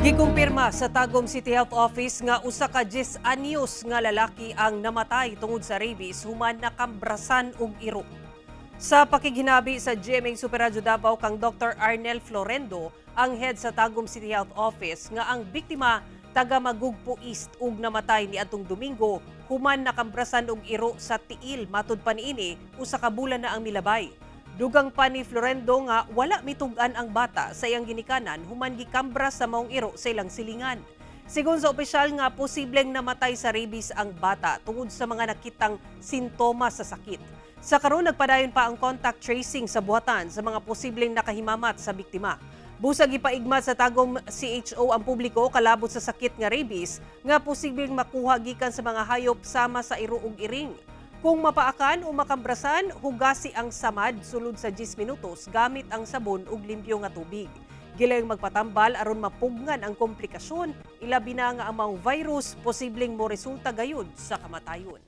Gikumpirma sa Tagum City Health Office nga usa ka 10 anyos nga lalaki ang namatay tungod sa rabies human nakambrasan og iro. Sa pakiginabi sa GMA Super Radio Davao kang Dr. Arnel Florendo, ang head sa Tagum City Health Office nga ang biktima taga Magugpo East ug namatay niadtong Domingo human nakambrasan og iro sa tiil matud pa niini usa ka bulan na ang milabay. Dugang pa ni Florendo nga wala mitugan ang bata sa iyang ginikanan human gikambra sa maong iro sa ilang silingan. Sigon sa opisyal nga posibleng namatay sa rabies ang bata tungod sa mga nakitang sintomas sa sakit. Sa karon nagpadayon pa ang contact tracing sa buhatan sa mga posibleng nakahimamat sa biktima. Busag ipaigmat sa Tagum CHO ang publiko kalabot sa sakit nga rabies nga posibleng makuha gikan sa mga hayop sama sa iro ug iring. Kung mapaakan o makambrasan, hugasi ang samad sulod sa 10 minutos gamit ang sabon ug limpyo nga tubig. Gilayong magpatambal aron mapugngan ang komplikasyon, ilabi na nga ang mga virus posibleng mo resulta gayud sa kamatayon.